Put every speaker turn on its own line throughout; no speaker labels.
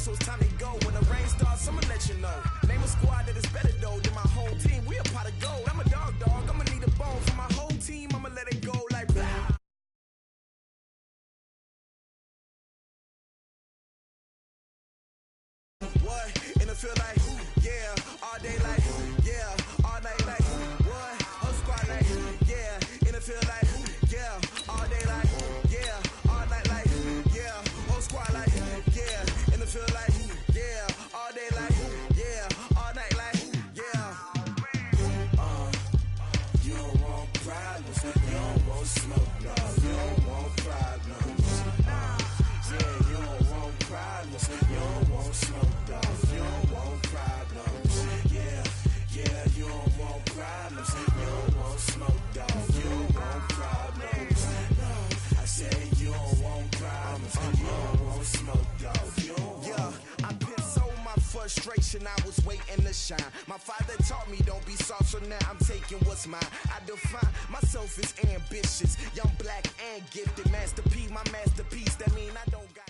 so it's time to go. When the rain starts, I'ma let you know. Name a squad that is better though than my whole team. We a pot of gold. I'm a dog. I'ma need a bone for my whole team. I'ma let it go like blah. What? In the field like, yeah. All day like, yeah. All night like, what? Whole squad like, yeah. In the field like, yeah. All day like, yeah. All night like, yeah. Whole squad like, yeah. In the field like, yeah. All day like, yeah. All night like, yeah. You don't want problems. You don't want smoke, no. You don't want problems. Yeah, you don't want problems. You don't want smoke, dog. You don't want problems. Yeah, you don't want problems. You don't want smoke, dog. You don't want problems. No, I said you don't want problems. You don't want smoke, dog. You don't want. Yeah, I've been so my frustration. I was waiting to shine. My father taught me don't be soft, so now I'm taking what's mine. I define myself as ambitious, young, black, and gifted. Master P, my masterpiece. That mean I don't got.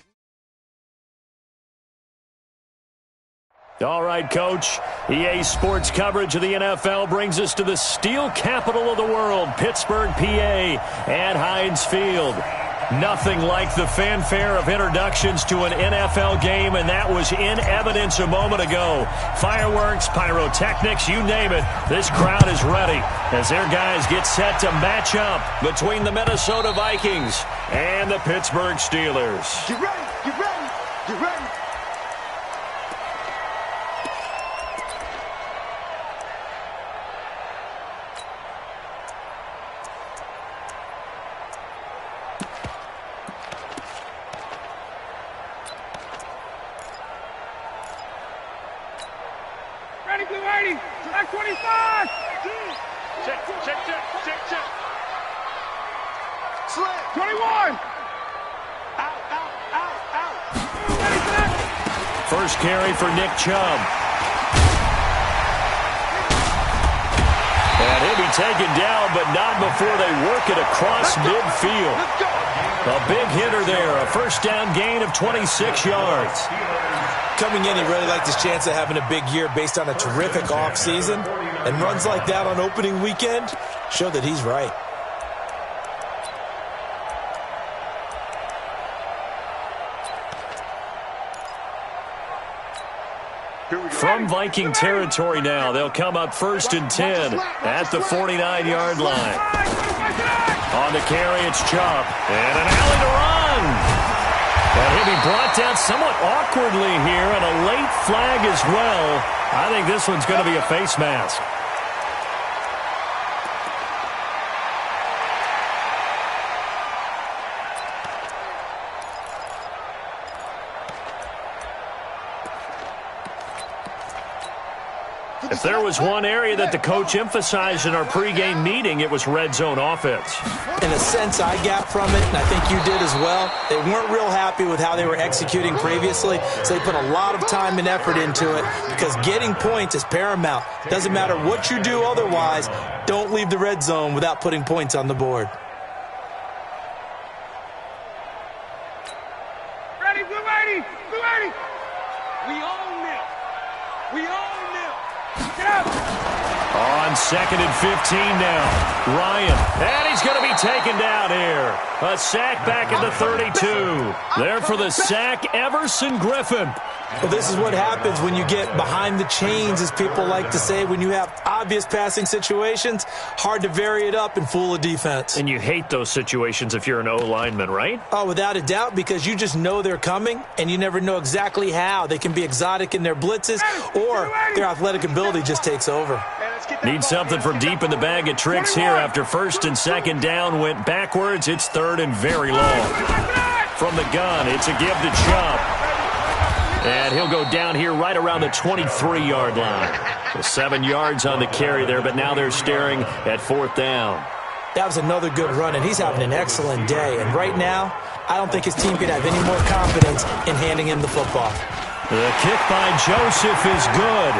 All right, Coach. EA Sports coverage of the NFL brings us to the steel capital of the world, Pittsburgh, PA, at Heinz Field. Nothing like the fanfare of introductions to an NFL game, and that was in evidence a moment ago. Fireworks, pyrotechnics, you name it. This crowd is ready as their guys get set to match up between the Minnesota Vikings and the Pittsburgh Steelers.
Get ready, get ready, get ready.
Ready, blue 80, back 25. Check.
Slam.
21.
Out.
Ready for that.
First carry for Nick Chubb. And he'll be taken down, but not before they work it across midfield.
Let's go.
A big hitter there, a first down gain of 26 yards.
Coming in, he really liked his chance of having a big year based on a terrific offseason. And runs like that on opening weekend show that he's right.
From Viking territory now, they'll come up 1st and 10 at the 49-yard line. On the carry, it's Chubb. And an alley to run. And he'll be brought down somewhat awkwardly here, and a late flag as well. I think this one's going to be a face mask. If there was one area that the coach emphasized in our pregame meeting, it was red zone offense.
In a sense, I got from it, and I think you did as well. They weren't real happy with how they were executing previously, so they put a lot of time and effort into it because getting points is paramount. Doesn't matter what you do otherwise, don't leave the red zone without putting points on the board.
Ready, blue 80, blue 80. We own it. We own it. Get up.
On 2nd and 15 now. Ryan. And he's going to be taken down here. A sack back at the 32. There for the sack, Everson Griffin.
Well, this is what happens when you get behind the chains, as people like to say. When you have obvious passing situations, hard to vary it up and fool a defense.
And you hate those situations if you're an O-lineman, right?
Oh, without a doubt, because you just know they're coming, and you never know exactly how. They can be exotic in their blitzes, or their athletic ability just takes over.
Need something from deep in the bag of tricks here after 1st and 2nd down went backwards. It's 3rd and very long. From the gun, it's a give to Chubb. And he'll go down here right around the 23-yard line. So 7 yards on the carry there, but now they're staring at 4th down.
That was another good run, and he's having an excellent day. And right now, I don't think his team could have any more confidence in handing him the football.
The kick by Joseph is good.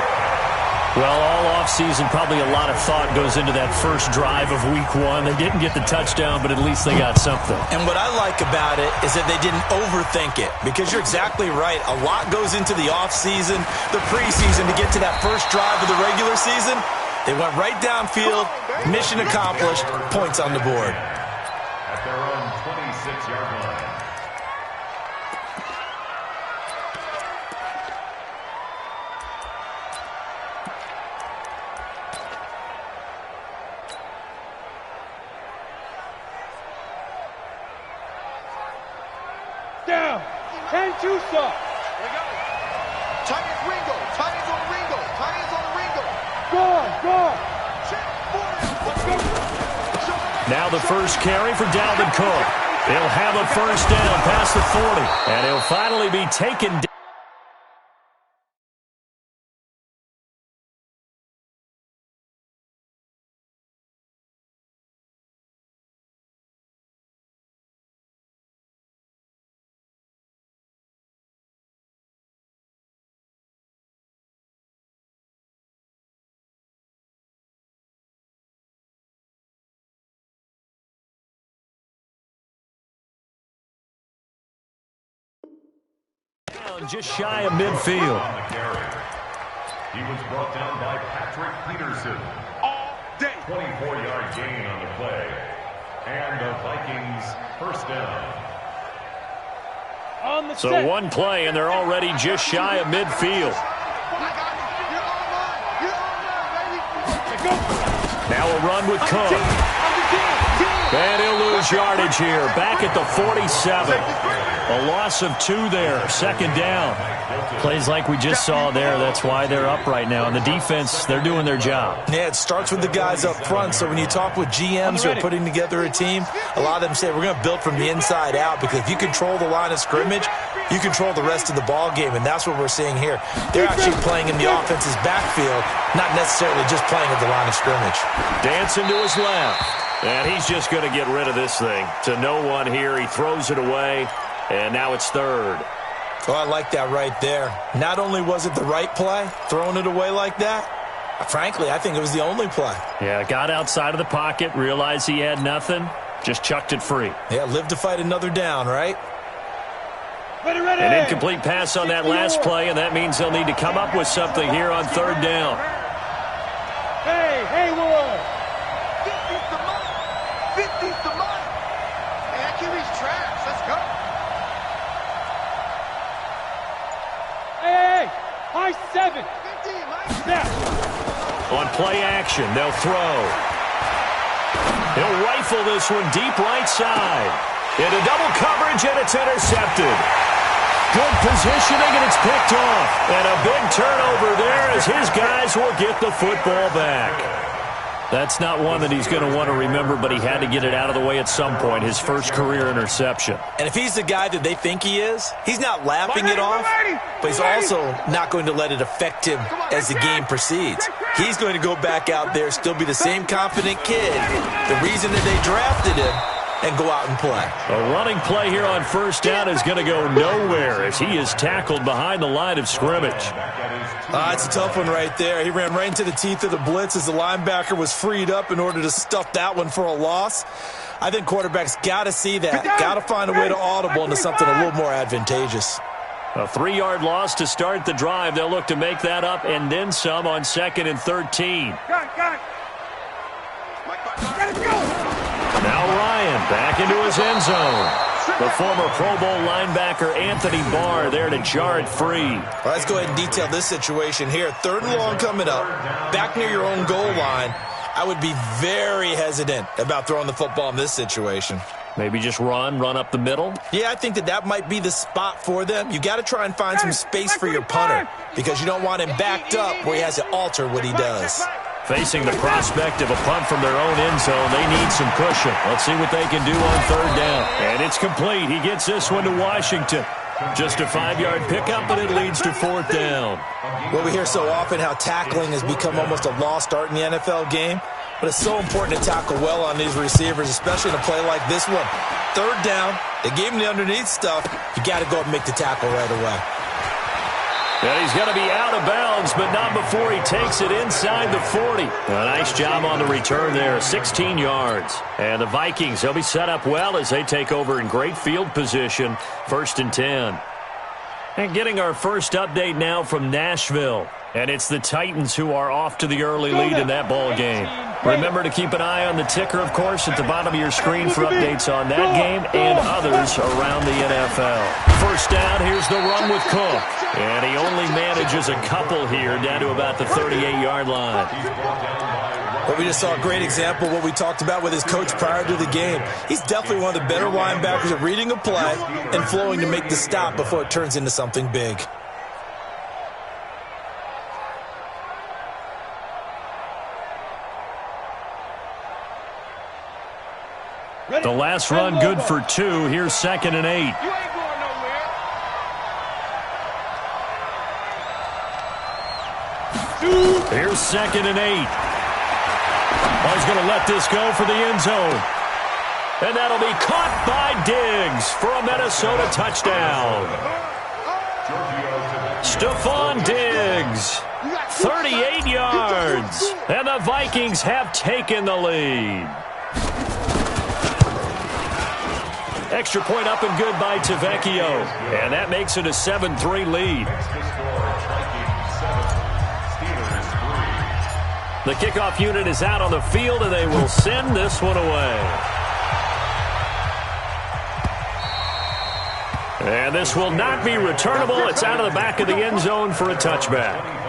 Well, all offseason, probably a lot of thought goes into that first drive of Week 1. They didn't get the touchdown, but at least they got something.
And what I like about it is that they didn't overthink it, because you're exactly right. A lot goes into the offseason, the preseason, to get to that first drive of the regular season. They went right downfield, mission accomplished, points on the board.
At their own 26-yard line.
Down. And two stop.
Titans Ringo. Titans on Ringo. Titans on Ringo.
Go.
Check for it. Let's go.
Now the first carry for Dalvin Cook. He'll have a first down past the 40, and he'll finally be taken down. Just shy of midfield.
He was brought down by Patrick Peterson.
All day.
24-yard gain on the play. And the Vikings first down.
On the
So
set.
one play, and they're already just shy of midfield. Now a run with Cook. And he'll lose yardage here. Back at the 47. A loss of 2 there. Second down. Plays like we just saw there. That's why they're up right now. And the defense, they're doing their job.
Yeah, it starts with the guys up front. So when you talk with GMs who are putting together a team, a lot of them say we're going to build from the inside out, because if you control the line of scrimmage, you control the rest of the ball game, and that's what we're seeing here. They're actually playing in the offense's backfield, not necessarily just playing at the line of scrimmage.
Dancing to his left. And he's just going to get rid of this thing. To no one here. He throws it away, and now it's third.
Oh, I like that right there. Not only was it the right play, throwing it away like that, frankly, I think it was the only play.
Yeah, got outside of the pocket, realized he had nothing, just chucked it free.
Yeah, live to fight another down, right?
Ready.
An incomplete pass on that last play, and that means they'll need to come up with something here on third down.
Hey, Ward.
50's the mark. 50's the mark. Hey, that QB's trash. Let's go.
Hey. High 7.
50, Mike.
Snap.
On play action, they'll throw. He'll rifle this one deep right side. Into double coverage, and it's intercepted. Good positioning, and it's picked off. And a big turnover there as his guys will get the football back. That's not one that he's going to want to remember, but he had to get it out of the way at some point, his first career interception.
And if he's the guy that they think he is, he's not laughing it off, but he's also not going to let it affect him as the game proceeds. He's going to go back out there, still be the same confident kid, the reason that they drafted him, and go out and play.
A running play here on first down is going to go nowhere as he is tackled behind the line of scrimmage.
It's a tough one right there. He ran right into the teeth of the blitz as the linebacker was freed up in order to stuff that one for a loss. I think quarterbacks got to see that, got to find a way to audible into something a little more advantageous.
A 3-yard loss to start the drive. They'll look to make that up and then some on 2nd and 13.
Got it. Let's go.
Now Ryan back into his end zone. The former Pro Bowl linebacker Anthony Barr there to jar it free.
Well, let's go ahead and detail this situation here. 3rd and long coming up, back near your own goal line. I would be very hesitant about throwing the football in this situation.
Maybe just run up the middle?
Yeah, I think that might be the spot for them. You got to try and find some space for your punter, because you don't want him backed up where he has to alter what he does.
Facing the prospect of a punt from their own end zone, they need some cushion. Let's see what they can do on 3rd down. And it's complete. He gets this one to Washington. Just a 5-yard pickup, and it leads to 4th down.
Well, we hear so often how tackling has become almost a lost art in the NFL game. But it's so important to tackle well on these receivers, especially in a play like this one. 3rd down, they gave him the underneath stuff. You got to go and make the tackle right away.
And he's going to be out of bounds, but not before he takes it inside the 40. A nice job on the return there, 16 yards. And the Vikings, they'll be set up well as they take over in great field position, 1st and 10. And getting our first update now from Nashville. And it's the Titans who are off to the early lead in that ball game. Remember to keep an eye on the ticker, of course, at the bottom of your screen for updates on that game and others around the NFL. First down, here's the run with Cook. And he only manages a couple here down to about the 38-yard line.
Well, we just saw a great example of what we talked about with his coach prior to the game. He's definitely one of the better linebackers at reading a play and flowing to make the stop before it turns into something big.
The last run good for 2. Here's 2nd and 8.
You ain't going nowhere.
Here's 2nd and 8. Well, he's going to let this go for the end zone. And that'll be caught by Diggs for a Minnesota touchdown. Stephon Diggs, 38 yards. And the Vikings have taken the lead. Extra point up and good by Tavecchio. And that makes it a 7-3 lead. The kickoff unit is out on the field, and they will send this one away. And this will not be returnable. It's out of the back of the end zone for a touchback.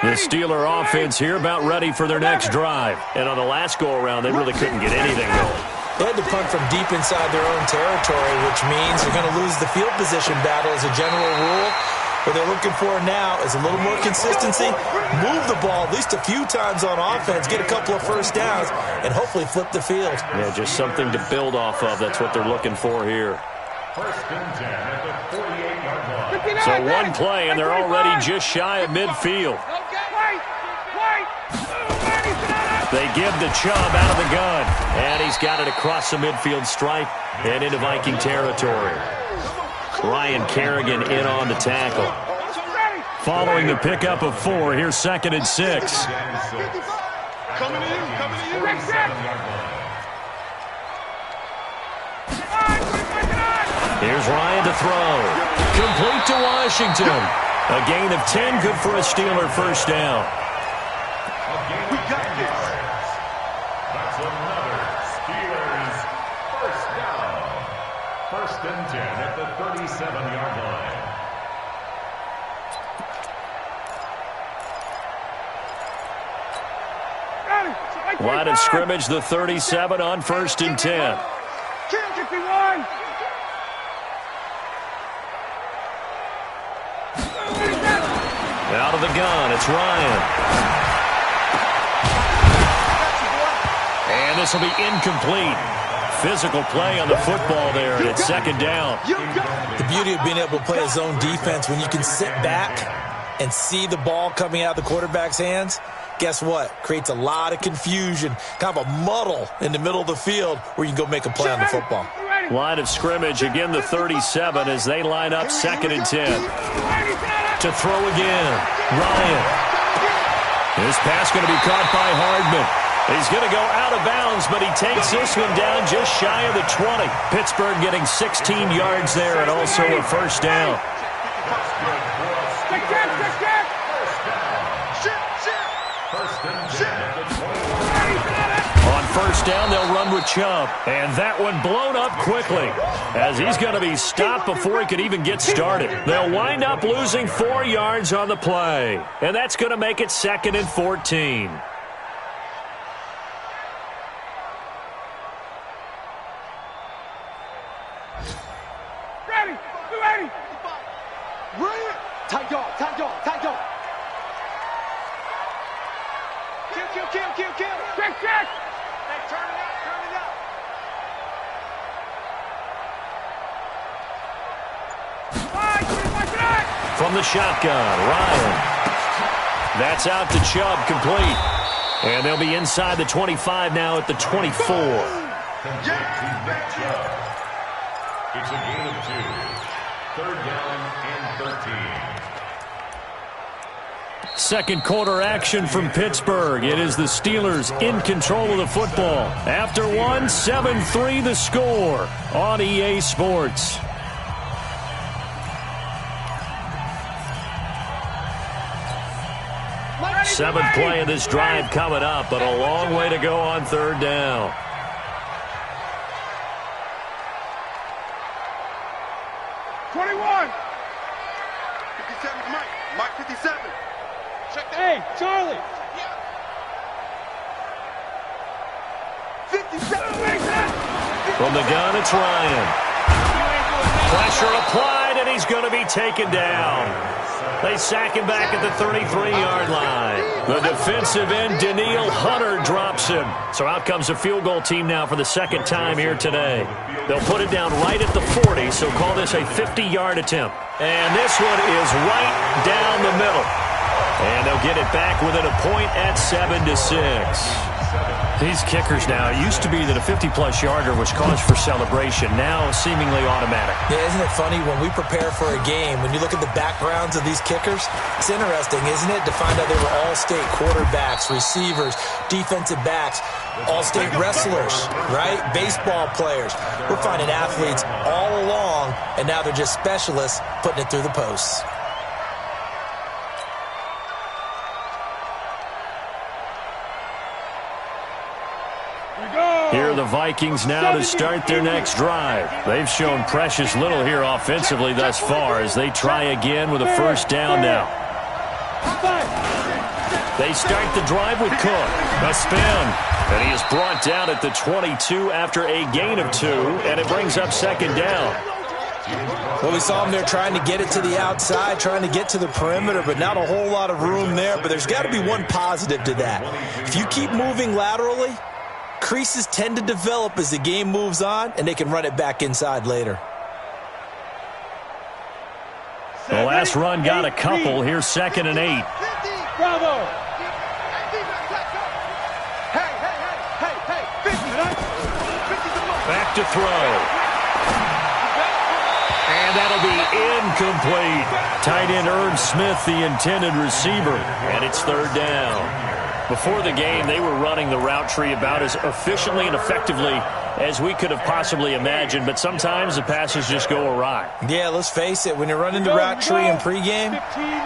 The Steeler offense here about ready for their next drive. And on the last go-around, they really couldn't get anything going.
They had to punt from deep inside their own territory, which means they're going to lose the field position battle as a general rule. What they're looking for now is a little more consistency, move the ball at least a few times on offense, get a couple of first downs, and hopefully flip the field.
Yeah, just something to build off of. That's what they're looking for here.
1st and 10 at the 48-yard line.
So one play, and they're already just shy of midfield. They give the Chubb out of the gun, and he's got it across the midfield stripe and into Viking territory. Ryan Kerrigan in on the tackle. Following the pickup of 4, here's 2nd and 6.
Coming to you.
Here's Ryan to throw. Complete to Washington. A gain of 10, good for a Steeler first down.
We got this.
That's another Steelers first down. 1st and 10 at the 37-yard line.
Line of scrimmage, the 37 on 1st and 10. Out of the gun, it's Ryan. And this will be incomplete. Physical play on the football there, and it's 2nd down.
The beauty of being able to play a zone defense when you can sit back and see the ball coming out of the quarterback's hands, guess what? Creates a lot of confusion, kind of a muddle in the middle of the field where you can go make a play on the football.
Line of scrimmage, again the 37 as they line up 2nd and 10. To throw again, Ryan. This pass going to be caught by Hardman. He's going to go out of bounds, but he takes this one down just shy of the 20. Pittsburgh getting 16 yards there and also a first down. On first down, they'll run with Chubb. And that one blown up quickly as he's going to be stopped before he could even get started. They'll wind up losing 4 yards on the play. And that's going to make it 2nd and 14.
Tight dog. Kill. Check. Hey, turn it up.
From the shotgun, Ryan. That's out to Chubb, complete. And they'll be inside the 25 now at the 24.
It's a gain of 2. 3rd down and 13.
Second quarter action from Pittsburgh. It is the Steelers in control of the football. After one, 7-3 the score on EA Sports. Seventh play of this drive coming up, but a long way to go on 3rd down.
Mike 57. Check that.
Hey, Charlie.
57.
From the gun, it's Ryan. Pressure applied, and he's going to be taken down. They sack him back at the 33-yard line. The defensive end, Daniil Hunter, drops him. So out comes a field goal team now for the second time here today. They'll put it down right at the 40, so call this a 50-yard attempt. And this one is right down the middle. And they'll get it back within a point at 7-6. These kickers now, it used to be that a 50-plus yarder was cause for celebration. Now seemingly automatic.
Yeah, isn't it funny when we prepare for a game, when you look at the backgrounds of these kickers, it's interesting, isn't it, to find out they were all-state quarterbacks, receivers, defensive backs, all-state wrestlers, right? Baseball players. We're finding athletes all along, and now they're just specialists putting it through the posts.
Here are the Vikings now to start their next drive. They've shown precious little here offensively thus far as they try again with a first down now. They start the drive with Cook. A spin. And he is brought down at the 22 after a gain of 2, and it brings up second down.
Well, we saw him there trying to get it to the outside, trying to get to the perimeter, but not a whole lot of room there. But there's got to be one positive to that. If you keep moving laterally, creases tend to develop as the game moves on, and they can run it back inside later.
The last run got a couple. Here's 2nd and 8.
Bravo.
Back to throw. And that'll be incomplete. Tight end Irv Smith, the intended receiver. And it's 3rd down. Before the game, they were running the route tree about as efficiently and effectively as we could have possibly imagined, but sometimes the passes just go awry.
Yeah, let's face it. When you're running the route tree in pregame,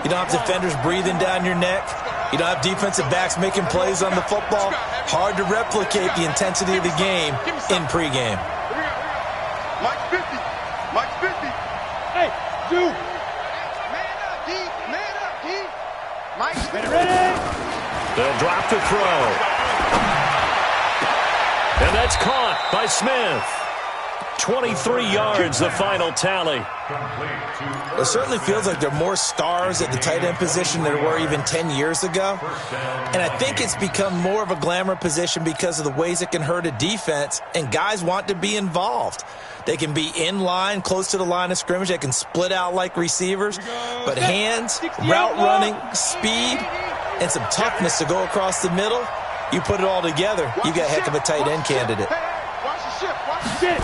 you don't have defenders breathing down your neck. You don't have defensive backs making plays on the football. Hard to replicate the intensity of the game in pregame.
Mike 50. Mike 50.
Hey, do.
Man up, D. Man up, D. Mike's
Ready?
They'll drop the throw. And that's caught by Smith. 23 yards, the final tally.
It certainly feels like there are more stars at the tight end position than there were even 10 years ago. And I think it's become more of a glamour position because of the ways it can hurt a defense, and guys want to be involved. They can be in line, close to the line of scrimmage. They can split out like receivers. But hands, route running, speed, and some toughness to go across the middle, you put it all together, you got a heck of a tight end candidate.
Watch the shift. Watch the shift.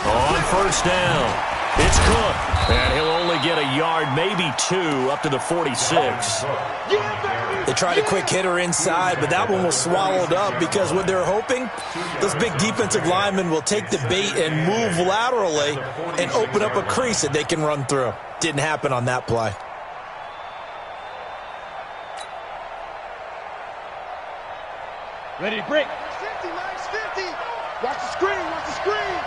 On first down, it's Cook. And he'll only get a yard, maybe 2, up to the 46.
They tried a quick hitter inside, but that one was swallowed up because what they're hoping, those big defensive linemen will take the bait and move laterally and open up a crease that they can run through. Didn't happen on that play.
Ready to break.
50, Mike's 50. Watch the screen. Watch the screen.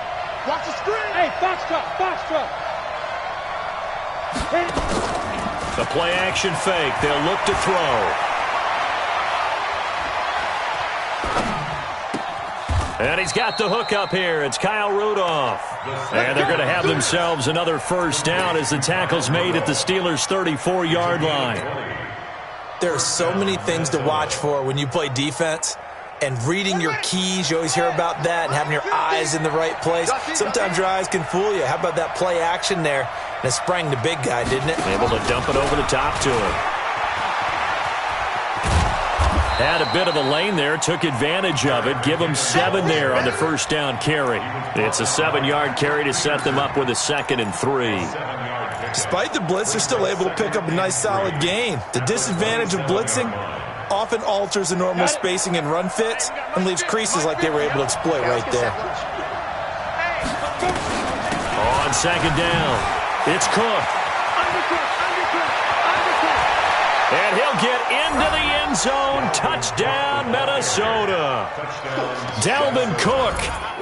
Watch the screen.
Hey, box truck. Box truck.
The play action fake. They'll look to throw. And he's got the hook up here. It's Kyle Rudolph. And they're going to have themselves another first down as the tackle's made at the Steelers' 34-yard line.
There are so many things to watch for when you play defense. And reading your keys, you always hear about that, and having your eyes in the right place. Sometimes your eyes can fool you. How about that play action there? and it sprang the big guy, didn't it?
Able to dump it over the top to him. Had a bit of a lane there, took advantage of it. Give them 7 there on the first down carry. It's a 7-yard carry to set them up with a 2nd and 3.
Despite the blitz, they're still able to pick up a nice solid gain. The disadvantage of blitzing often alters the normal spacing and run fits and leaves creases like they were able to exploit right there.
On 2nd down, it's Cook. And he'll get into the end zone. Touchdown, Minnesota. Dalvin Cook,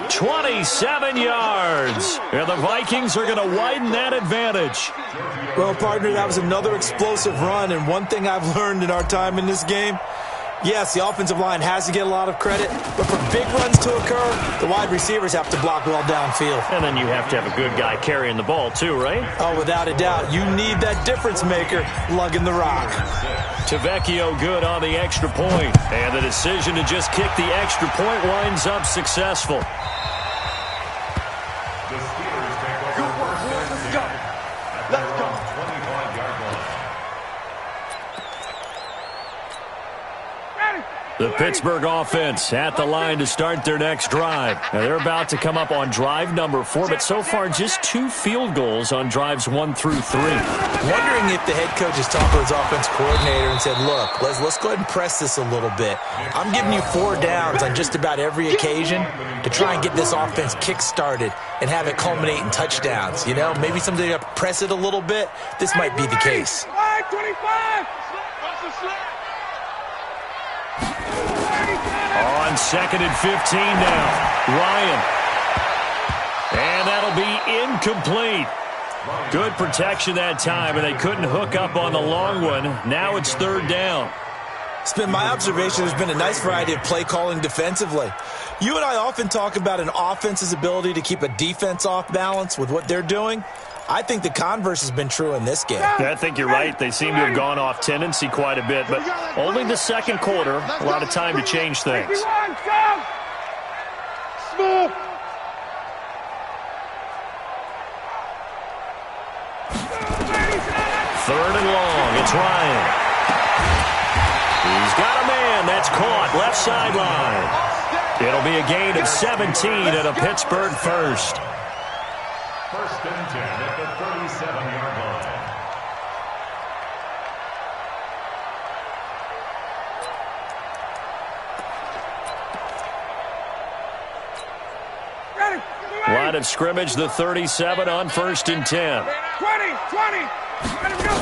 27 yards. And the Vikings are going to widen that advantage.
Well, partner, that was another explosive run. And one thing I've learned in our time in this game, yes, the offensive line has to get a lot of credit, but for big runs to occur, the wide receivers have to block well downfield.
And then you have to have a good guy carrying the ball too, right?
Oh, without a doubt. You need that difference maker lugging the rock.
Tavecchio good on the extra point. And the decision to just kick the extra point winds up successful. The Pittsburgh offense at the line to start their next drive. Now they're about to come up on drive number 4, but so far just 2 field goals on drives 1 through 3.
Wondering if the head coach has talked to his offense coordinator and said, look, let's go ahead and press this a little bit. I'm giving you 4 downs on just about every occasion to try and get this offense kick-started and have it culminate in touchdowns. You know, maybe somebody to press it a little bit. This might be the case.
25.
On 2nd and 15 now, Ryan. And that'll be incomplete. Good protection that time, and they couldn't hook up on the long one. Now it's 3rd down.
It's been my observation there's been a nice variety of play calling defensively. You and I often talk about an offense's ability to keep a defense off balance with what they're doing. I think the converse has been true in this game.
I think you're right. They seem to have gone off tendency quite a bit, but only the 2nd quarter, a lot of time to change things.
Small.
3rd and long. It's Ryan. He's got a man. That's caught. Left sideline. It'll be a gain of 17 and a Pittsburgh first.
1st and 10 at the 37-yard line.
Line of scrimmage, the 37 on 1st and 10.
20. Let him go.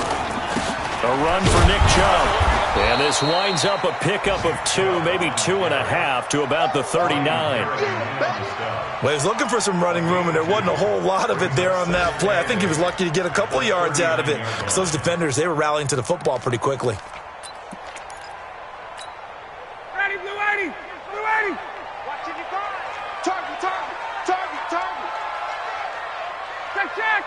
A run for Nick Chubb. And this winds up a pickup of 2, maybe 2.5 to about the 39.
Well, he was looking for some running room, and there wasn't a whole lot of it there on that play. I think he was lucky to get a couple of yards out of it because those defenders, they were rallying to the football pretty quickly.
Ready, Blue 80. Blue 80. Watching your guard. Target. Check.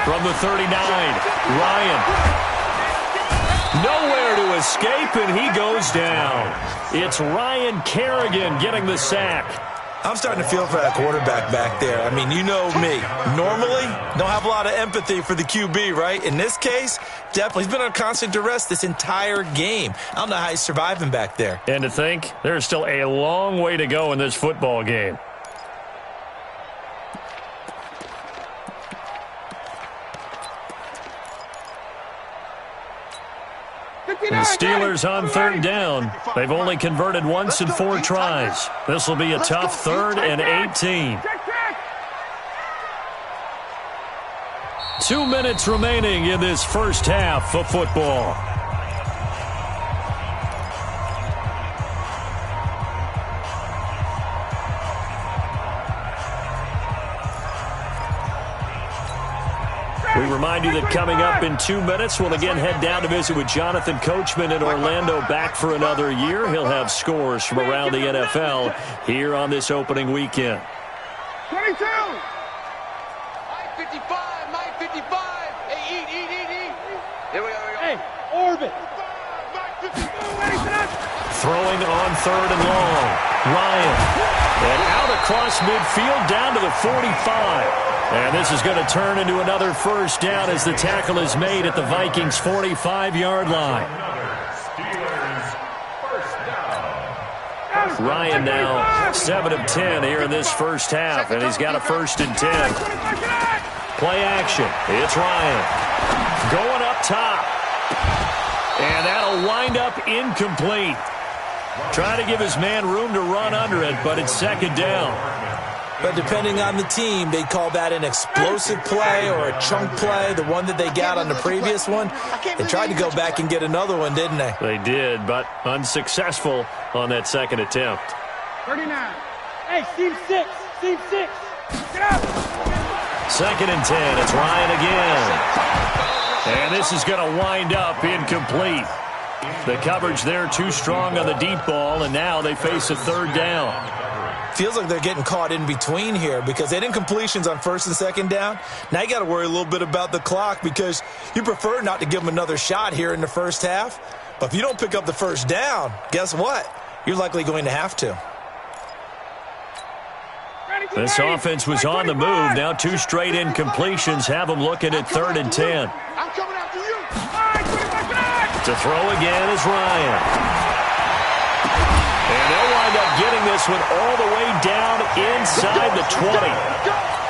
From the 39, Ryan. Nowhere to escape, and he goes down. It's Ryan Kerrigan getting the sack.
I'm starting to feel for that quarterback back there. I mean, you know me. Normally, don't have a lot of empathy for the QB, right? In this case, definitely. He's been on constant duress this entire game. I don't know how he's surviving back there.
And to think, there's still a long way to go in this football game. The Steelers on 3rd down. They've only converted once in 4 tries. This will be a tough 3rd and 18. 2 minutes remaining in this first half of football. We remind you that coming up in 2 minutes, we'll again head down to visit with Jonathan Coachman in Orlando, back for another year. He'll have scores from around the NFL here on this opening weekend.
22.
My 55. Hey, eat. Here we go.
Hey, orbit.
Throwing on 3rd and long. Ryan. And out across midfield down to the 45. And this is going to turn into another first down as the tackle is made at the Vikings' 45-yard line. Ryan now 7 of 10 here in this first half, and he's got a 1st and 10. Play action. It's Ryan. Going up top. And that'll wind up incomplete. Trying to give his man room to run under it, but it's 2nd down.
But depending on the team, they'd call that an explosive play or a chunk play, the one that they got on the previous one. They tried to go back and get another one, didn't they?
They did, but unsuccessful on that 2nd attempt.
39. Hey, team 6. Team 6. Get up.
2nd and 10. It's Ryan again. And this is going to wind up incomplete. The coverage there too strong on the deep ball, and now they face a 3rd down.
Feels like they're getting caught in between here because they didn't completions on 1st and 2nd down. Now you got to worry a little bit about the clock because you prefer not to give them another shot here in the first half. But if you don't pick up the 1st down, guess what? You're likely going to have to.
This offense was on the move. Now 2 straight incompletions have them looking at 3rd and 10.
I'm coming after you.
To throw again is Ryan. And they'll wind up getting this one all the way down inside the 20.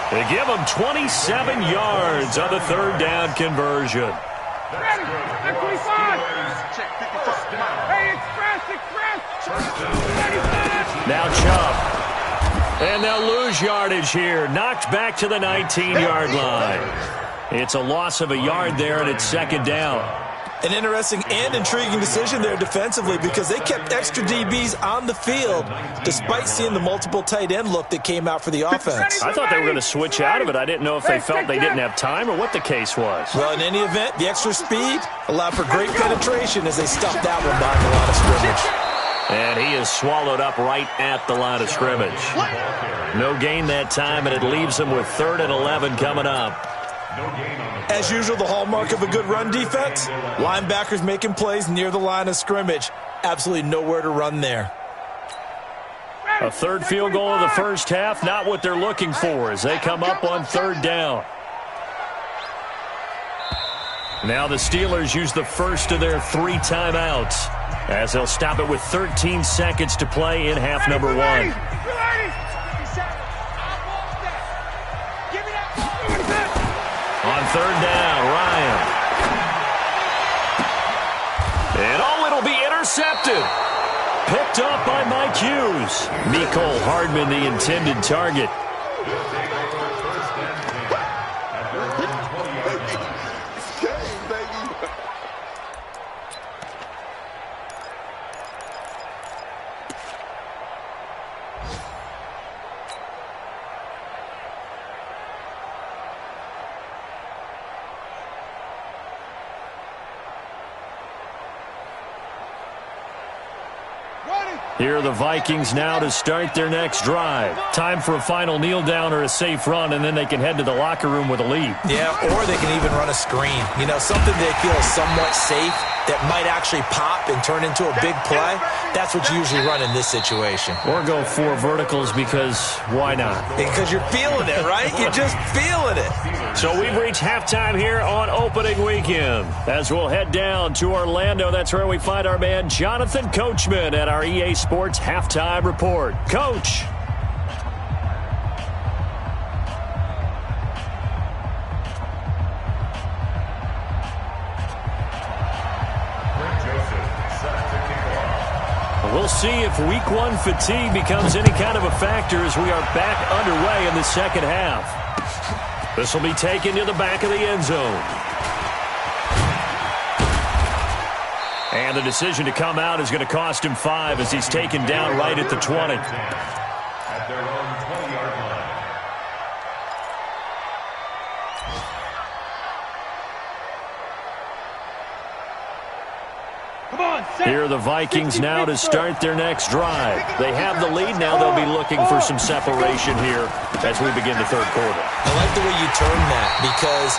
They give them 27 yards on the 3rd down conversion.
Ready. 25. Hey, express.
Now Chubb. And they'll lose yardage here. Knocked back to the 19-yard line. It's a loss of a yard there, and it's 2nd down.
An interesting and intriguing decision there defensively because they kept extra DBs on the field despite seeing the multiple tight end look that came out for the offense.
I thought they were going to switch out of it. I didn't know if they felt they didn't have time or what the case was.
Well, in any event, the extra speed allowed for great penetration as they stuffed that one behind the line of scrimmage.
And he is swallowed up right at the line of scrimmage. No gain that time, and it leaves them with 3rd and 11 coming up.
As usual, the hallmark of a good run defense, linebackers making plays near the line of scrimmage. Absolutely nowhere to run there.
A 3rd field goal of the first half, not what they're looking for as they come up on 3rd down. Now the Steelers use the first of their 3 timeouts as they'll stop it with 13 seconds to play in half number 1. On 3rd down, Ryan. And it'll be intercepted. Picked up by Mike Hughes. Mecole Hardman, the intended target. Here are the Vikings now to start their next drive. Time for a final kneel down or a safe run, and then they can head to the locker room with a lead.
Yeah, or they can even run a screen. You know, something they feel is somewhat safe that might actually pop and turn into a big play. That's what you usually run in this situation.
Or go 4 verticals because why not?
Because you're feeling it, right? You're just feeling it.
So we've reached halftime here on opening weekend. As we'll head down to Orlando, that's where we find our man Jonathan Coachman at our EA Sports Halftime Report. Coach. We'll see if Week 1 fatigue becomes any kind of a factor as we are back underway in the second half. This will be taken to the back of the end zone. And the decision to come out is going to cost him 5 as he's taken down right at the 20.
At their own 20-yard line.
Here are the Vikings now to start their next drive. They have the lead. Now they'll be looking for some separation here as we begin the third quarter.
I like the way you term that because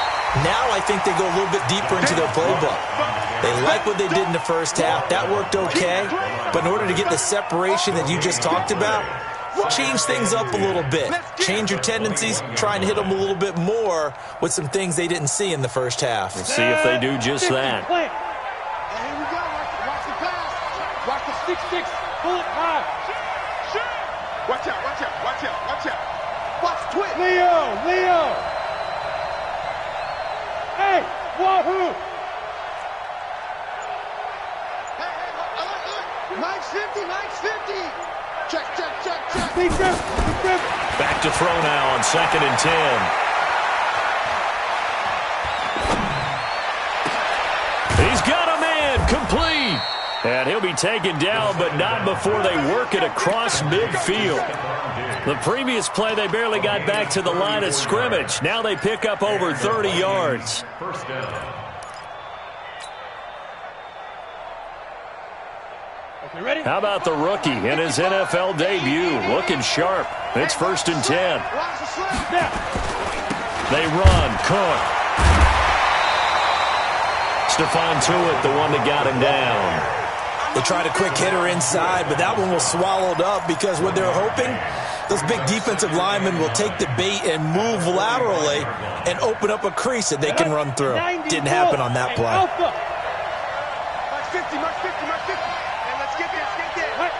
Now I think they go a little bit deeper into their playbook. They like what they did in the first half. That worked okay. But in order to get the separation that you just talked about, change things up a little bit. Change your tendencies. Try and hit them a little bit more with some things they didn't see in the first half.
We'll see if they do just that.
Here we go. Watch the pass. Watch the 6-6. Pull it high.
Watch out, watch out, watch out, watch out.
Watch twist. Leo. Hey, wahoo. Hey, Mike's 50. Check.
Big grip.
Back to throw now on 2nd and 10. He's got a man, complete. And he'll be taken down, but not before they work it across midfield. The previous play, they barely got back to the line of scrimmage. Now they pick up over 30 yards.
First down.
Okay, ready?
How about the rookie in his NFL debut? Looking sharp. It's 1st and 10.
Watch the slip. Now.
They run. Cook. Stephon Tuitt, the one that got him down.
They tried a quick hitter inside, but that one was swallowed up because what they're hoping, those big defensive linemen will take the bait and move laterally and open up a crease that they can run through. Didn't happen on that play.
Mark 50. And let's get this. My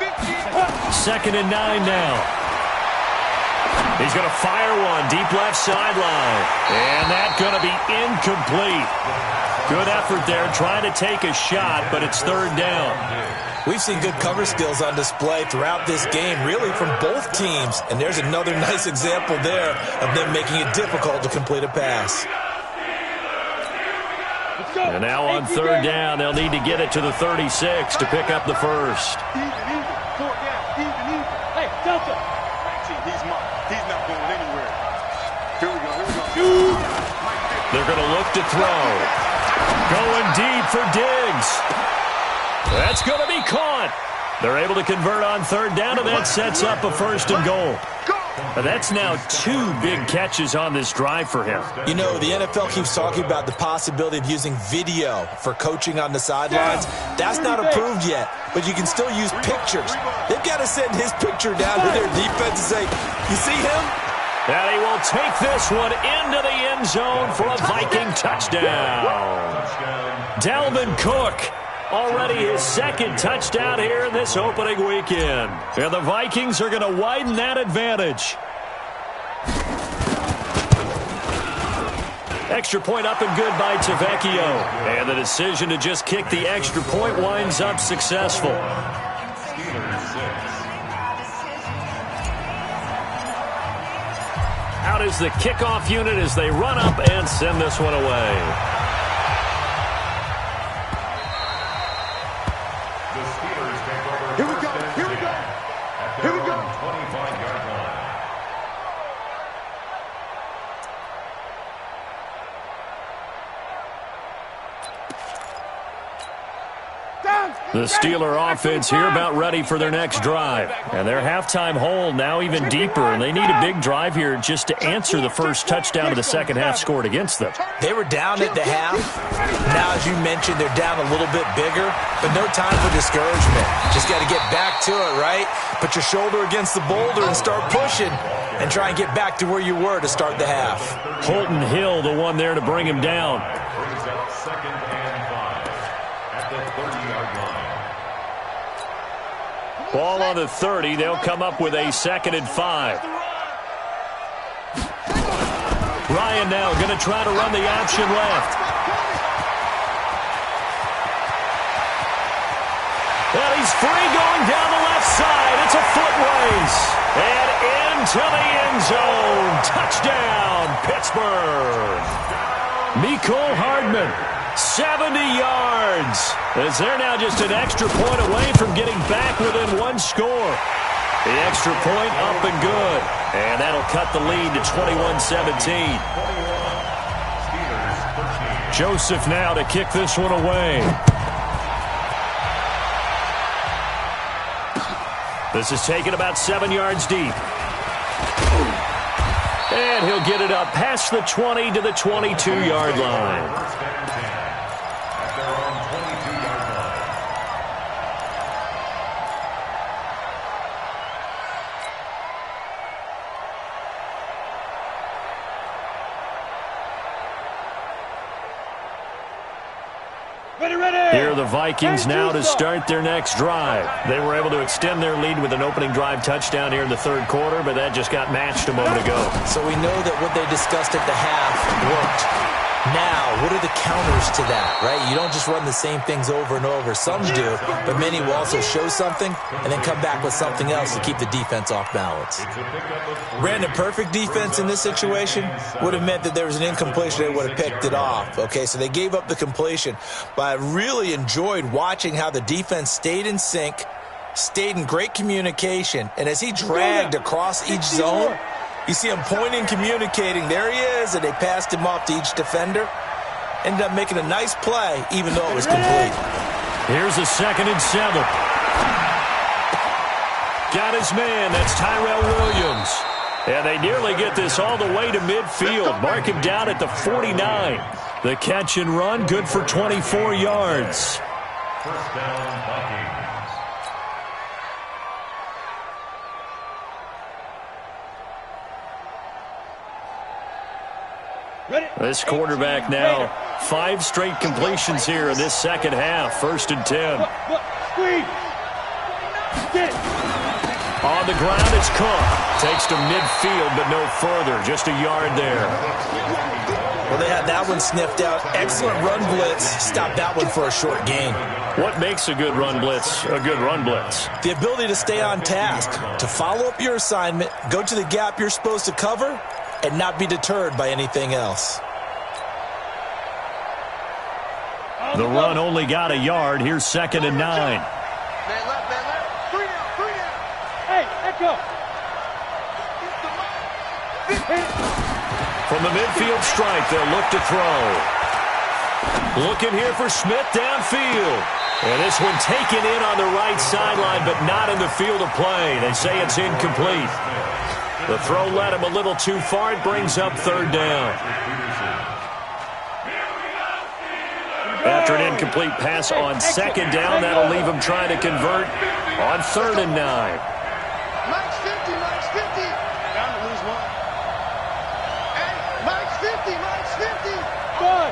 50.
2nd and 9 now. He's going to fire one deep left sideline. And that's going to be incomplete. Good effort there, trying to take a shot, but it's 3rd down.
We've seen good cover skills on display throughout this game, really from both teams. And there's another nice example there of them making it difficult to complete a pass.
And now on 3rd down, they'll need to get it to the 36 to pick up the first.
Even. 4 down. Even. Hey, Delta.
He's mine. He's not going anywhere. Here we go.
They're going to look to throw. Going deep for Diggs. That's going to be caught. They're able to convert on 3rd down, and that sets up a 1st and goal. That's now 2 big catches on this drive for him.
You know, the NFL keeps talking about the possibility of using video for coaching on the sidelines. That's not approved yet, but you can still use pictures. They've got to send his picture down to their defense and say, you see him?
And he will take this one into the end zone for a Viking touchdown. Dalvin Cook, already his 2nd touchdown here in this opening weekend. And the Vikings are going to widen that advantage. Extra point up and good by Tavecchio. And the decision to just kick the extra point winds up successful. Out is the kickoff unit as they run up and send this one away.
The Steelers take over.
Here we go.
At their own 25-yard line.
The Steeler offense here about ready for their next drive. And their halftime hole now even deeper, and they need a big drive here just to answer the first touchdown of the second half scored against them.
They were down at the half. Now, as you mentioned, they're down a little bit bigger, but no time for discouragement. Just got to get back to it, right? Put your shoulder against the boulder and start pushing and try and get back to where you were to start the half.
Holton Hill, the one there to bring him down.
Brings up 2nd and 5 at the 30-yard line.
Ball on the 30. They'll come up with a 2nd and 5. Ryan now going to try to run the option left. And he's free going down the left side. It's a foot race. And into the end zone. Touchdown, Pittsburgh. Mecole Hardman, 70 yards. As they're now just an extra point away from getting back within one score. The extra point up and good. And that'll cut the lead to 21-17. Joseph now to kick this one away. This is taken about 7 yards deep. And he'll get it up past the 20 to the 22-yard line.
First and 10 at their own 22-yard line.
Here are the Vikings now to start their next drive. They were able to extend their lead with an opening drive touchdown here in the third quarter, but that just got matched a moment ago.
So we know that what they discussed at the half worked. Now, what are the counters to that, right? You don't just run the same things over and over. Some do, but many will also show something and then come back with something else to keep the defense off balance. Brandon, perfect defense in this situation would have meant that there was an incompletion. They would have picked it off, okay? So they gave up the completion, but I really enjoyed watching how the defense stayed in sync, stayed in great communication, and as he dragged across each zone, you see him pointing, communicating. There he is, and they passed him off to each defender. Ended up making a nice play, even though it was complete.
Here's a 2nd and 7. Got his man. That's Tyrell Williams. And they nearly get this all the way to midfield. Mark him down at the 49. The catch and run, good for 24 yards.
First down, Vikings.
This quarterback now, 5 straight completions here in this second half. 1st and 10. On the ground, it's Cook. Takes to midfield, but no further. Just a yard there.
Well, they had that one sniffed out. Excellent run blitz. Stopped that one for a short gain.
What makes a good run blitz a good run blitz?
The ability to stay on task, to follow up your assignment, go to the gap you're supposed to cover, and not be deterred by anything else.
The run only got a yard. Here's 2nd and 9.
Man left, man left. 3 down, 3 down. Hey, echo.
From the midfield stripe, they'll look to throw. Looking here for Smith downfield. And this one taken in on the right sideline, but not in the field of play. They say it's incomplete. The throw led him a little too far. It brings up 3rd down. After an incomplete pass on 2nd down, that'll leave him trying to convert on 3rd and 9.
Mike's 50, Mike's 50. Down to lose one. Hey, Mike's 50, Mike's 50. Five.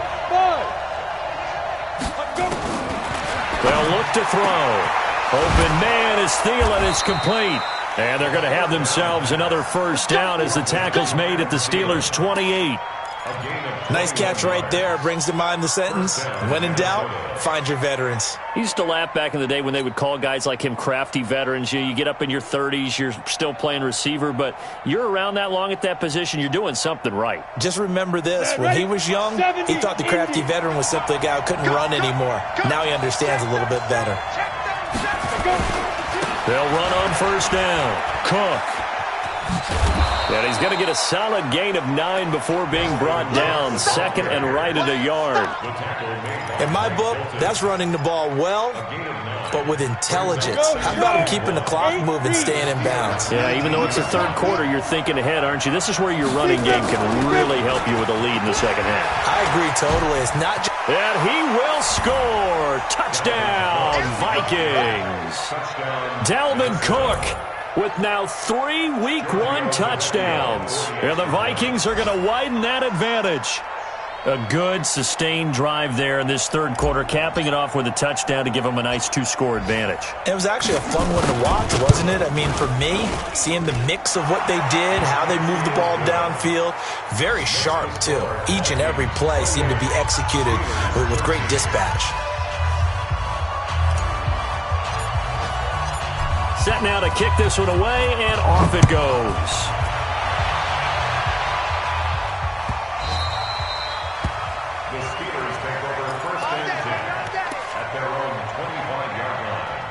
They'll look to throw. Open man is Thielen. It's complete. And they're going to have themselves another 1st down as the tackle's made at the Steelers' 28.
Nice catch right there. Brings to mind the sentence, when in doubt, find your veterans.
I used to laugh back in the day when they would call guys like him crafty veterans. You get up in your 30s, you're still playing receiver, but you're around that long at that position, you're doing something right.
Just remember this. When he was young, he thought the crafty veteran was simply a guy who couldn't run anymore. Now he understands a little bit better.
They'll run on 1st down. Cook. And he's going to get a solid gain of 9 before being brought down. 2nd and right at a yard.
In my book, that's running the ball well, but with intelligence. How about him keeping the clock moving, staying in bounds?
Yeah, even though it's the 3rd quarter, you're thinking ahead, aren't you? This is where your running game can really help you with a lead in the second half.
I agree totally. It's not just...
And he will score. Touchdown, Vikings. Dalvin Cook with now 3 Week 1 touchdowns. And the Vikings are going to widen that advantage. A good, sustained drive there in this 3rd quarter, capping it off with a touchdown to give them a nice 2-score advantage.
It was actually a fun one to watch, wasn't it? I mean, for me, seeing the mix of what they did, how they moved the ball downfield, very sharp, too. Each and every play seemed to be executed with great dispatch.
Set now to kick this one away, and off it goes.
The Steelers take over 1st and 10 at their own 25-yard line.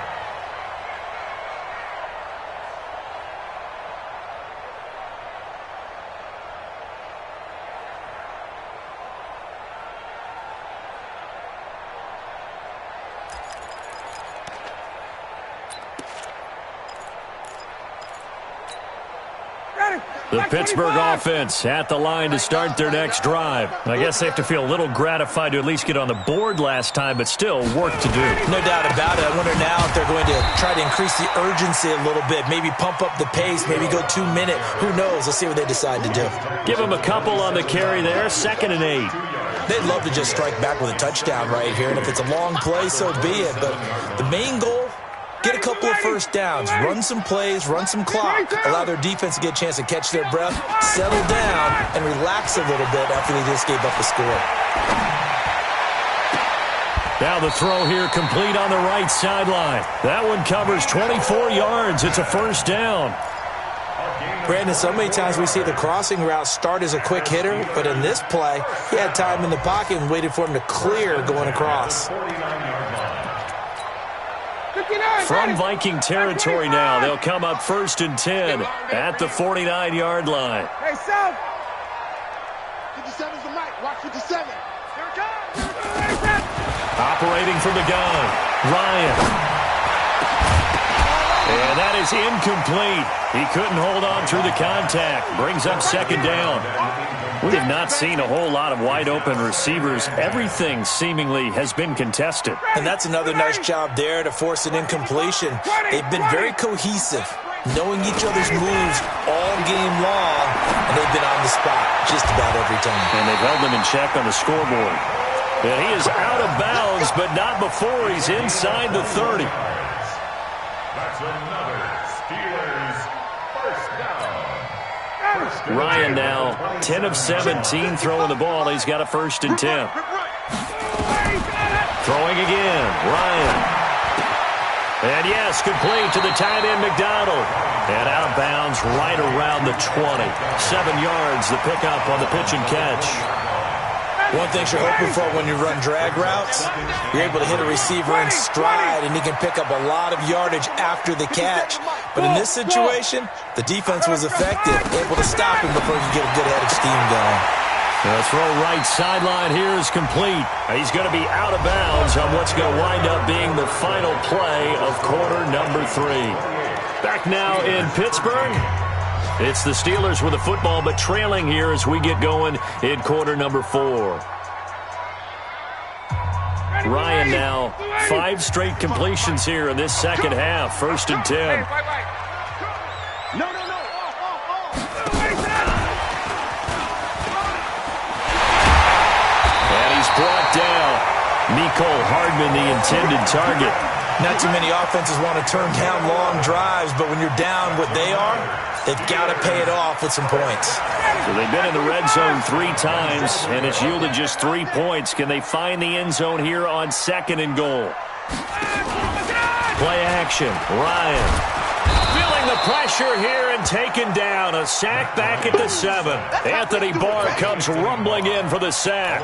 The Pittsburgh offense at the line to start their next drive. I guess they have to feel a little gratified to at least get on the board last time, but still work to do.
No doubt about it. I wonder now if they're going to try to increase the urgency a little bit, maybe pump up the pace, maybe go 2-minute. Who knows? Let's see what they decide to do.
Give them a couple on the carry there, 2nd and 8.
They'd love to just strike back with a touchdown right here, and if it's a long play, so be it. But the main goal, get a couple of first downs, run some plays, run some clock, allow their defense to get a chance to catch their breath, settle down, and relax a little bit after they just gave up a score.
Now the throw here complete on the right sideline. That one covers 24 yards. It's a first down.
Brandon, so many times we see the crossing route start as a quick hitter, but in this play, he had time in the pocket and waited for him to clear going across.
From Viking territory now, they'll come up 1st and 10 at the 49-yard line.
Hey, South. 57's the mic. Watch 57. Here it comes.
Operating from the gun, Ryan. And that is incomplete. He couldn't hold on through the contact. Brings up 2nd down. We have not seen a whole lot of wide-open receivers. Everything seemingly has been contested.
And that's another nice job there to force an incompletion. They've been very cohesive, knowing each other's moves all game long, and they've been on the spot just about every time.
And they've held them in check on the scoreboard. And he is out of bounds, but not before he's inside the 30.
That's another Steelers first down.
Ryan now 10 of 17 throwing the ball. He's got a 1st and 10. Throwing again, Ryan. And yes, complete to the tight end McDonald. And out of bounds right around the 20. 7 yards, the pickup on the pitch and catch.
One thing you're hoping for when you run drag routes, you're able to hit a receiver in stride, and he can pick up a lot of yardage after the catch. But in this situation, the defense was effective, able to stop him before he could get a good head of steam going.
The throw right sideline here is complete. He's going to be out of bounds on what's going to wind up being the final play of quarter number 3. Back now in Pittsburgh. It's the Steelers with the football, but trailing here as we get going in quarter number 4. Ryan now 5 straight completions here in this second half. 1st and 10.
No.
And he's brought down. Mecole Hardman, the intended target.
Not too many offenses want to turn down long drives, but when you're down what they are, they've got to pay it off with some points.
So they've been in the red zone 3 times, and it's yielded just 3 points. Can they find the end zone here on 2nd and goal? Play action, Ryan. Feeling the pressure here and taken down. A sack back at the 7. Anthony Barr comes rumbling in for the sack.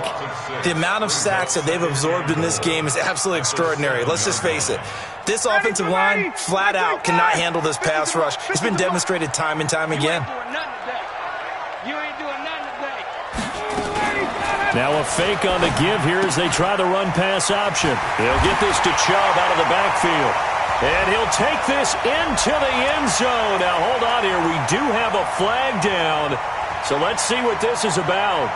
The amount of sacks that they've absorbed in this game is absolutely extraordinary. Let's just face it. This offensive line, flat out, cannot handle this pass rush. It's been demonstrated time and time again.
Now a fake on the give here as they try the run-pass option. They'll get this to Chubb out of the backfield. And he'll take this into the end zone. Now, hold on here. We do have a flag down. So let's see what this is about.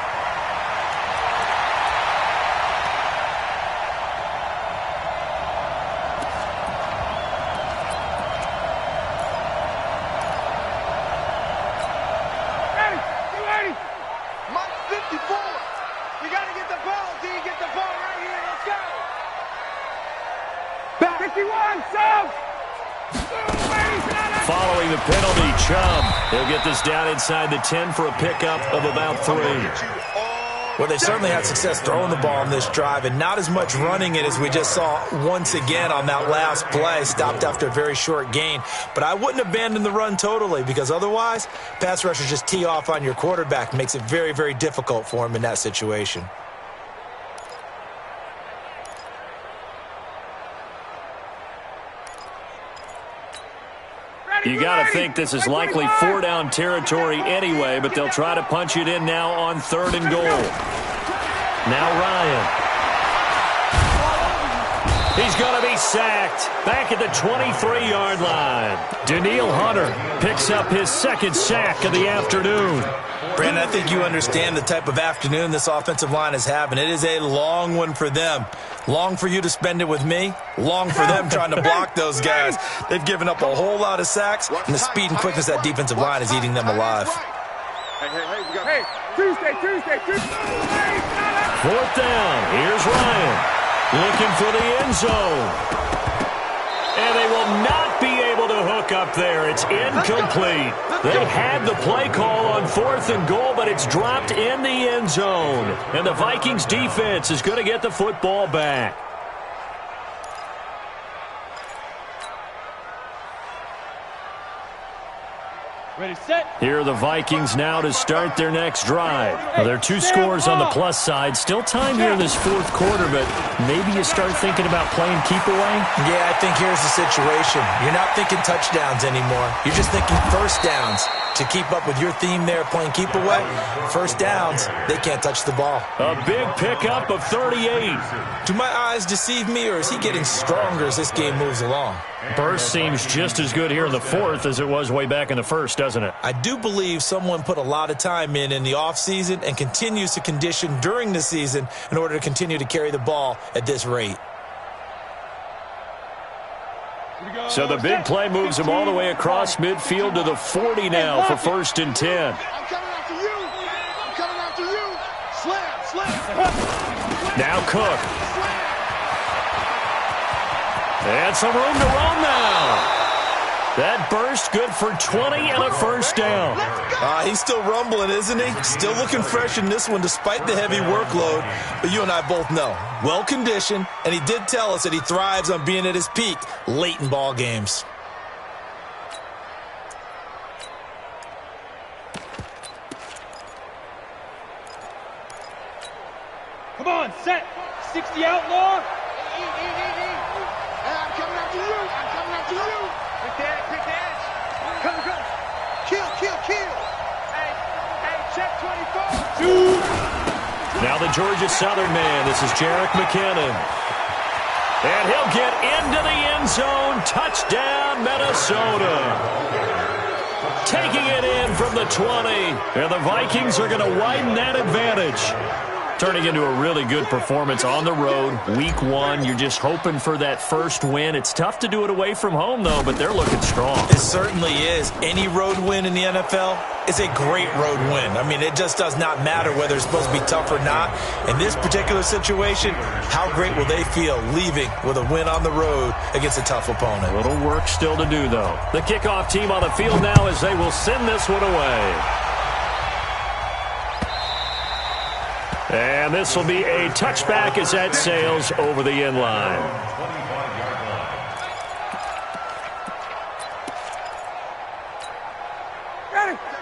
Ready. Mike 54. You got to get the ball. Do you get the ball right here? Let's go. Back 51, South.
Following the penalty, Chubb. He'll get this down inside the 10 for a pickup of about 3.
Well, they certainly had success throwing the ball on this drive, and not as much running it as we just saw once again on that last play. Stopped after a very short gain. But I wouldn't abandon the run totally, because otherwise, pass rushers just tee off on your quarterback. Makes it very, very difficult for him in that situation.
You got to think this is likely 4-down territory anyway, but they'll try to punch it in now on 3rd and goal. Now Ryan. He's going to be sacked back at the 23-yard line. Danielle Hunter picks up his second sack of the afternoon.
Brandon, I think you understand the type of afternoon this offensive line is having. It is a long one for them. Long for you to spend it with me. Long for them trying to block those guys. They've given up a whole lot of sacks, and the speed and quickness of that defensive line is eating them alive.
Hey, Tuesday.
Fourth down. Here's Ryan looking for the end zone. And they will not be able to hook up there. It's incomplete. They had the play call on 4th and goal, but it's dropped in the end zone. And the Vikings defense is going to get the football back.
Ready, set.
Here are the Vikings now to start their next drive. Well, there are 2 scores on the plus side. Still time here in this 4th quarter, but maybe you start thinking about playing keep away?
Yeah, I think here's the situation. You're not thinking touchdowns anymore. You're just thinking first downs. To keep up with your theme there, playing keep away, first downs, they can't touch the ball.
A big pickup of 38.
Do my eyes deceive me, or is he getting stronger as this game moves along?
Burst seems just as good here in the 4th as it was way back in the 1st, doesn't it?
I do believe someone put a lot of time in the offseason and continues to condition during the season in order to continue to carry the ball at this rate.
So the big play moves him all the way across midfield to the 40 now for 1st and 10.
I'm coming after you. I'm coming after you. Slam.
Now Cook. And some room to roam now. That burst good for 20 and a first down.
He's still rumbling, isn't he? Still looking fresh in this one despite the heavy workload. But you and I both know, well-conditioned, and he did tell us that he thrives on being at his peak late in ball games.
Come on, set. 60 outlaw.
I'm coming after you. I'm coming after you.
Pick the edge. Come.
Kill.
Hey, check 24.
Now the Georgia Southern man. This is Jerick McKinnon. And he'll get into the end zone. Touchdown, Minnesota. Taking it in from the 20. And the Vikings are going to widen that advantage. Turning into a really good performance on the road. Week 1, you're just hoping for that first win. It's tough to do it away from home, though, but they're looking strong.
It certainly is. Any road win in the NFL is a great road win. I mean, it just does not matter whether it's supposed to be tough or not. In this particular situation, how great will they feel leaving with a win on the road against a tough opponent?
A little work still to do, though. The kickoff team on the field now as they will send this one away. And this will be a touchback as that sails over the end line.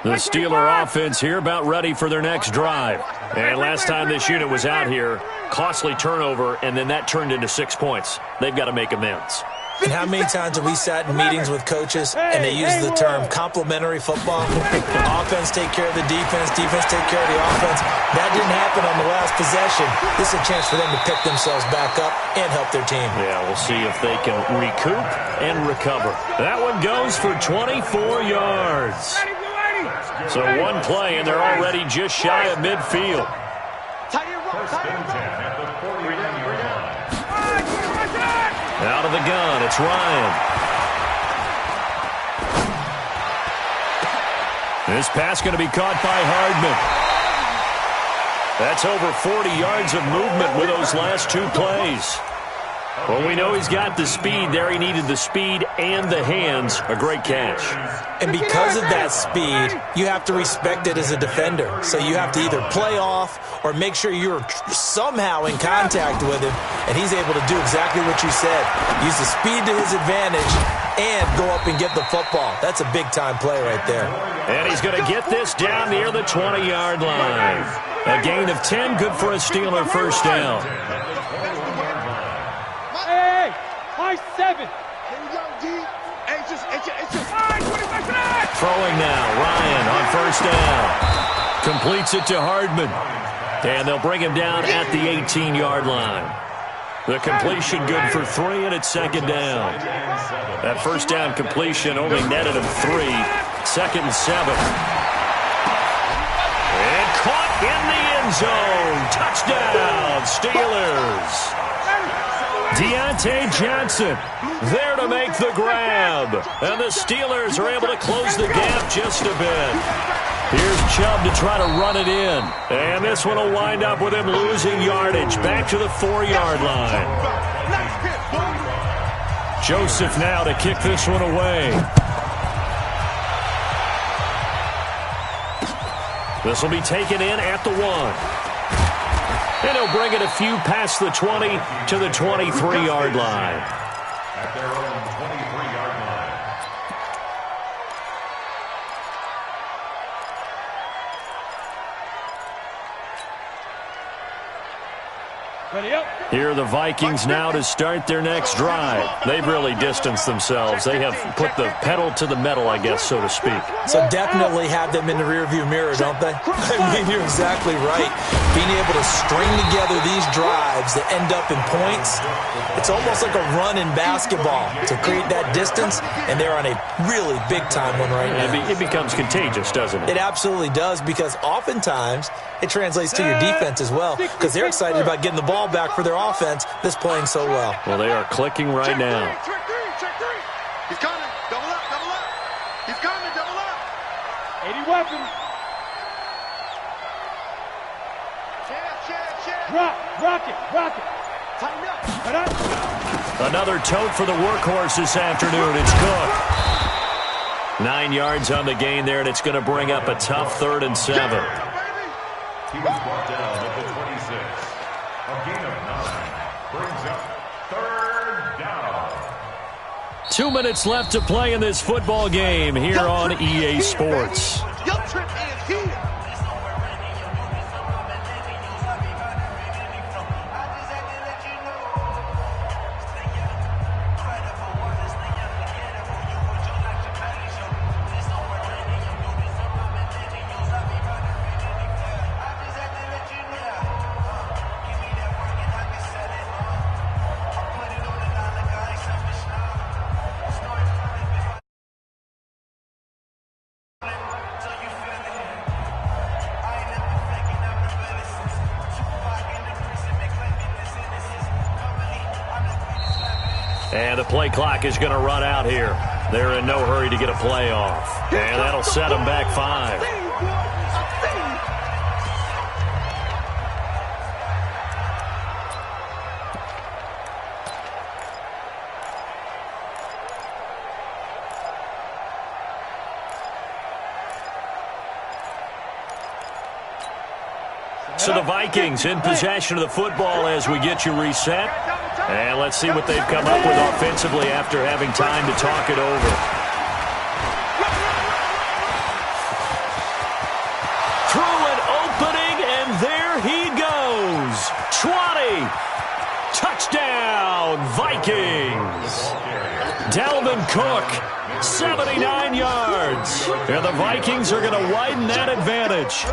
The Steeler offense here about ready for their next drive. And last time this unit was out here, costly turnover, and then that turned into 6 points. They've got to make amends.
And how many times have we sat in meetings with coaches and they use the term complementary football? Offense take care of the defense, defense take care of the offense. That didn't happen on the last possession. This is a chance for them to pick themselves back up and help their team.
Yeah, we'll see if they can recoup and recover. That one goes for 24 yards. So one play, and they're already just shy of midfield.
First and 10 at the 41-yard line.
Out of the gun, it's Ryan. This pass going to be caught by Hardman. That's over 40 yards of movement with those last 2 plays. Well, we know he's got the speed there. He needed the speed and the hands. A great catch.
And because of that speed, you have to respect it as a defender. So you have to either play off or make sure you're somehow in contact with him, and he's able to do exactly what you said. Use the speed to his advantage and go up and get the football. That's a big-time play right there.
And he's going to get this down near the 20-yard line. A gain of 10, good for a Steeler first down.
Hey, high 7.
Here we go, D. It's just.
Throwing now, Ryan on first down. Completes it to Hardman. And they'll bring him down at the 18-yard line. The completion good for 3, and it's second down. That first down completion only netted him 3. Second and 7. And caught in the end zone. Touchdown, Steelers. Deontay Johnson there to make the grab. And the Steelers are able to close the gap just a bit. Here's Chubb to try to run it in. And this one will wind up with him losing yardage back to the 4-yard line. Joseph now to kick this one away. This will be taken in at the 1. And he'll bring it a few past the 20 to the 23-yard line.
At their own 23-yard line.
Ready up.
Here are the Vikings now to start their next drive. They've really distanced themselves. They have put the pedal to the metal, I guess, so to speak.
So definitely have them in the rearview mirror, don't they? I mean, you're exactly right. Being able to string together these drives that end up in points, it's almost like a run in basketball to create that distance, and they're on a really big-time one right now.
It becomes contagious, doesn't it?
It absolutely does, because oftentimes it translates to your defense as well, because they're excited about getting the ball back for their offense that's playing so well.
Well, they are clicking right now.
Check three. He's coming. Double up. He's coming. Double up.
80 weapons.
Check.
Rock it.
Tighten up.
Right up.
Another tote for the workhorse this afternoon. It's Cook. 9 yards on the gain there, and it's going to bring up a tough 3rd and 7.
He was brought down at the 26. A gain of 9 brings up 3rd down.
2 minutes left to play in this football game here on EA Sports.
Your trip is here.
And the play clock is going to run out here. They're in no hurry to get a play off. And that'll set them back 5. So the Vikings in possession of the football as we get you reset. And let's see what they've come up with offensively after having time to talk it over. Through an opening, and there he goes. 20. Touchdown, Vikings. Dalvin Cook, 79 yards. And the Vikings are going to widen that advantage.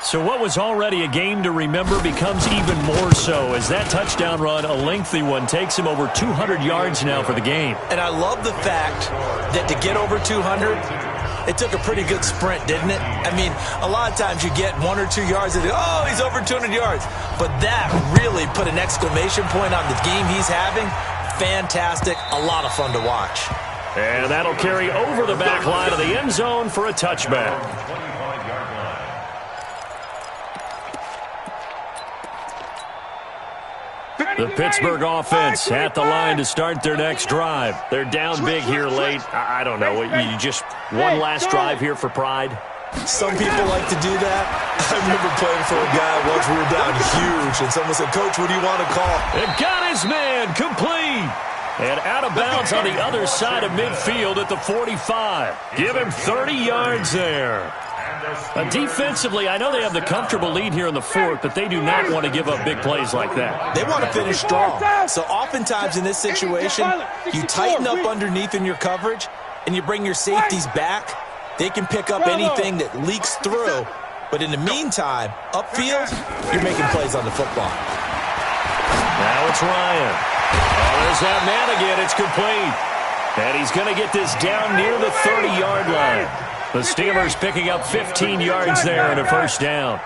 So what was already a game to remember becomes even more so as that touchdown run, a lengthy one, takes him over 200 yards now for the game.
And I love the fact that to get over 200, it took a pretty good sprint, didn't it? I mean, a lot of times you get 1 or 2 yards and, oh, he's over 200 yards. But that really put an exclamation point on the game he's having. Fantastic. A lot of fun to watch.
And that'll carry over the back line of the end zone for a touchback. The Pittsburgh offense at the line to start their next drive. They're down big here late. I don't know. You just one last drive here for pride?
Some people like to do that. I remember playing for a guy once we were down huge, and someone said, Coach, what do you want to call?
It got his man complete. And out of bounds on the other side of midfield at the 45. Give him 30 yards there. Defensively, I know they have the comfortable lead here in the 4th, but they do not want to give up big plays like that.
They want to finish strong. So oftentimes in this situation, you tighten up underneath in your coverage, and you bring your safeties back. They can pick up anything that leaks through. But in the meantime, upfield, you're making plays on the football.
Now it's Ryan. Oh, there's that man again. It's complete. And he's going to get this down near the 30-yard line. The Steelers picking up 15 yards there and a first down.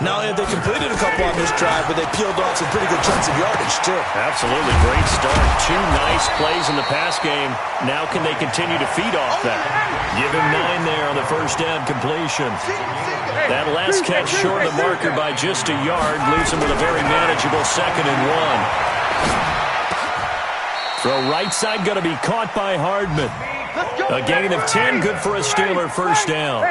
Not only have they completed a couple on this drive, but they peeled off some pretty good chunks of yardage, too.
Absolutely. Great start. 2 nice plays in the pass game. Now can they continue to feed off that? Give him 9 there on the first down completion. That last catch short of the marker by just a yard leaves him with a very manageable 2nd and 1. Throw right side going to be caught by Hardman. A gain of 10, good for a Steeler first down.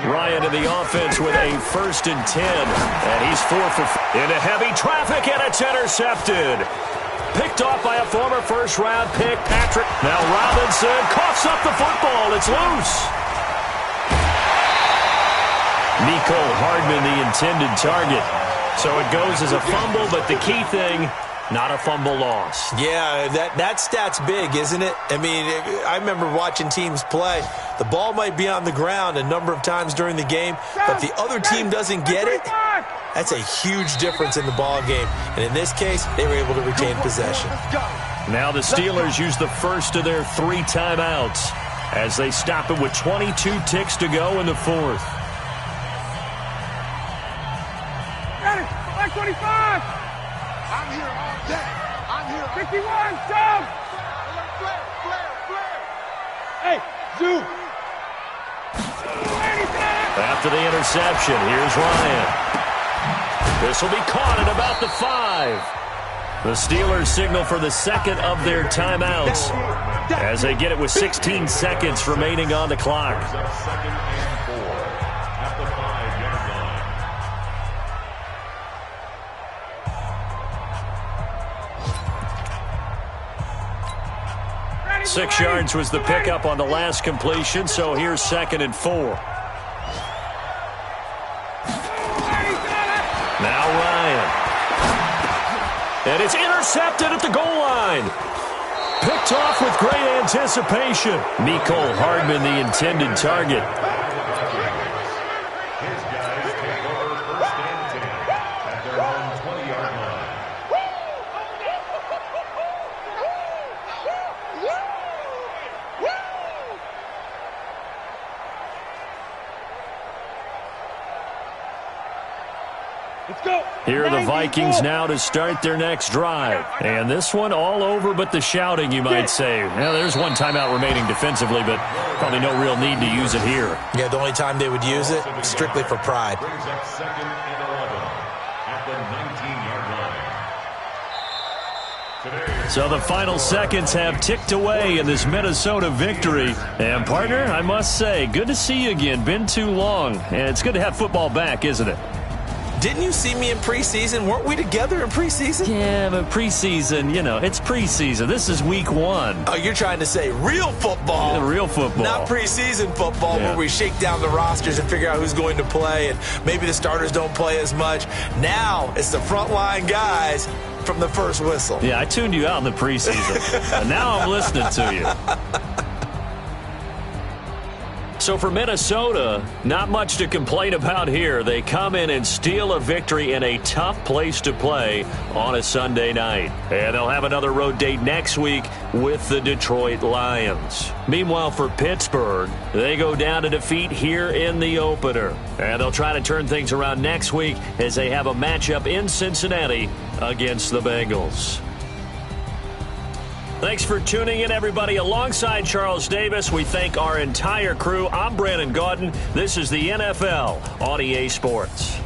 Ryan in the offense with a 1st and 10. And he's 4 for 4. Into heavy traffic, and it's intercepted. Picked off by a former first-round pick, Patrick. Now Robinson coughs up the football. It's loose. Nico Hardman, the intended target. So it goes as a fumble, but the key thing, not a fumble loss.
Yeah, that stat's big, isn't it? I mean, I remember watching teams play. The ball might be on the ground a number of times during the game, but the other team doesn't get it. That's a huge difference in the ball game. And in this case, they were able to retain possession.
Now the Steelers use the first of their 3 timeouts as they stop it with 22 ticks to go in the 4th.
Got it. Back 25.
I'm here all day. I'm here all
51, jump!
Flare.
Hey, Zoo!
After the interception, here's Ryan. This will be caught at about the 5. The Steelers signal for the 2nd of their timeouts as they get it with 16 seconds remaining on the clock.
2nd and 4 at the 5-yard line.
6 yards was the pickup on the last completion, so here's 2nd and 4. Now Ryan. And it's intercepted at the goal line. Picked off with great anticipation. Mecole Hardman, the intended target.
His guys take over 1st and 10 at their own 20-yard line.
Let's go.
Here are the Vikings now to start their next drive. And this one all over but the shouting, you might say. Now, there's 1 timeout remaining defensively, but probably no real need to use it here.
Yeah, the only time they would use it, strictly for pride.
Brings up 2nd and 11 at the 19-yard line.
So the final seconds have ticked away in this Minnesota victory. And, partner, I must say, good to see you again. Been too long. And it's good to have football back, isn't it?
Didn't you see me in preseason? Weren't we together in preseason?
Yeah, but preseason, it's preseason. This is week 1.
Oh, you're trying to say real football.
Yeah, real football.
Not preseason football
Yeah.
where we shake down the rosters and figure out who's going to play, and maybe the starters don't play as much. Now it's the frontline guys from the first whistle.
Yeah, I tuned you out in the preseason. And now I'm listening to you. So for Minnesota, not much to complain about here. They come in and steal a victory in a tough place to play on a Sunday night. And they'll have another road date next week with the Detroit Lions. Meanwhile, for Pittsburgh, they go down to defeat here in the opener. And they'll try to turn things around next week as they have a matchup in Cincinnati against the Bengals. Thanks for tuning in, everybody. Alongside Charles Davis, we thank our entire crew. I'm Brandon Gaudin. This is the NFL on EA Sports.